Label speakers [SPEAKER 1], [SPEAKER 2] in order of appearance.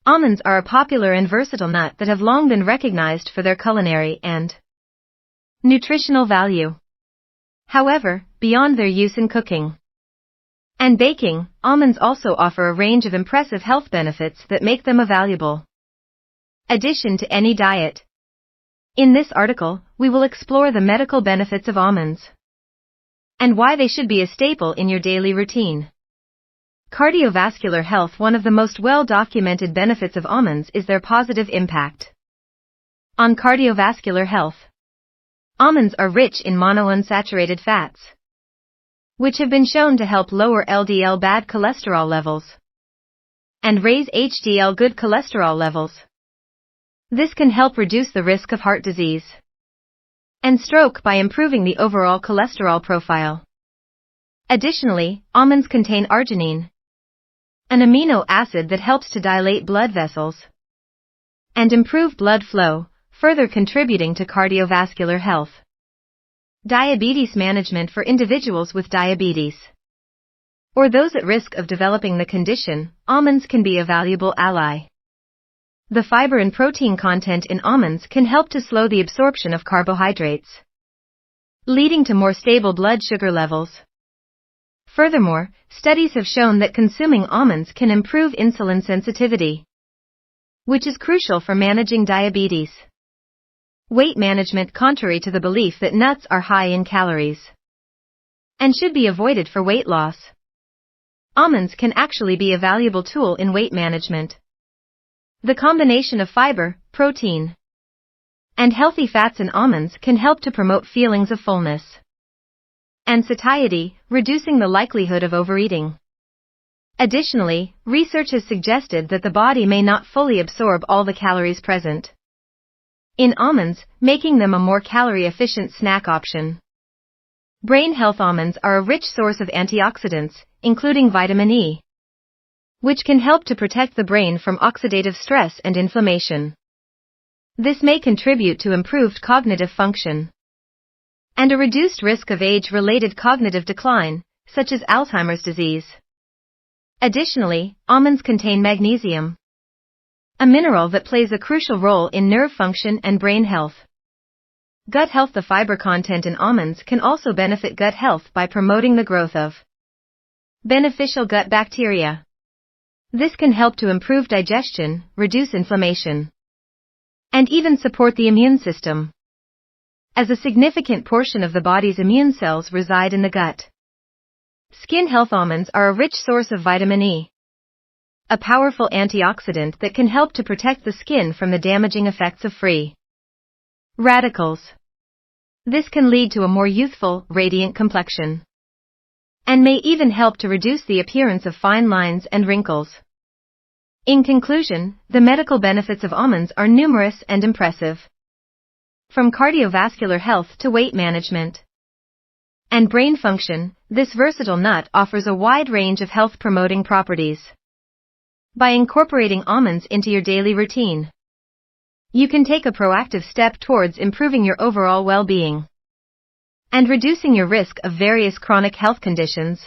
[SPEAKER 1] Almonds are a popular and versatile nut that have long been recognized for their culinary and nutritional value. However, beyond their use in cooking and baking, almonds also offer a range of impressive health benefits that make them a valuable addition to any diet. In this article, we will explore the medical benefits of almonds and why they should be a staple in your daily routine. Cardiovascular health. One of the most well-documented benefits of almonds is their positive impact on cardiovascular health. Almonds are rich in monounsaturated fats, which have been shown to help lower LDL bad cholesterol levels and raise HDL good cholesterol levels. This can help reduce the risk of heart disease and stroke by improving the overall cholesterol profile. Additionally, almonds contain arginine, an amino acid that helps to dilate blood vessels and improve blood flow, further contributing to cardiovascular health. Diabetes management. For individuals with diabetes or those at risk of developing the condition, almonds can be a valuable ally. The fiber and protein content in almonds can help to slow the absorption of carbohydrates, leading to more stable blood sugar levels. Furthermore, studies have shown that consuming almonds can improve insulin sensitivity, which is crucial for managing diabetes. Weight management. Contrary to the belief that nuts are high in calories and should be avoided for weight loss, almonds can actually be a valuable tool in weight management. The combination of fiber, protein, and healthy fats in almonds can help to promote feelings of fullness and satiety, reducing the likelihood of overeating. Additionally, research has suggested that the body may not fully absorb all the calories present in almonds, making them a more calorie-efficient snack option. Brain health. Almonds are a rich source of antioxidants, including vitamin E, which can help to protect the brain from oxidative stress and inflammation. This may contribute to improved cognitive function and a reduced risk of age-related cognitive decline, such as Alzheimer's disease. Additionally, almonds contain magnesium, a mineral that plays a crucial role in nerve function and brain health. Gut health. The fiber content in almonds can also benefit gut health by promoting the growth of beneficial gut bacteria. This can help to improve digestion, reduce inflammation, and even support the immune system, as a significant portion of the body's immune cells reside in the gut. Skin health. Almonds are a rich source of vitamin E, a powerful antioxidant that can help to protect the skin from the damaging effects of free radicals. This can lead to a more youthful, radiant complexion, and may even help to reduce the appearance of fine lines and wrinkles. In conclusion, the medical benefits of almonds are numerous and impressive. From cardiovascular health to weight management and brain function, this versatile nut offers a wide range of health-promoting properties. By incorporating almonds into your daily routine, you can take a proactive step towards improving your overall well-being and reducing your risk of various chronic health conditions.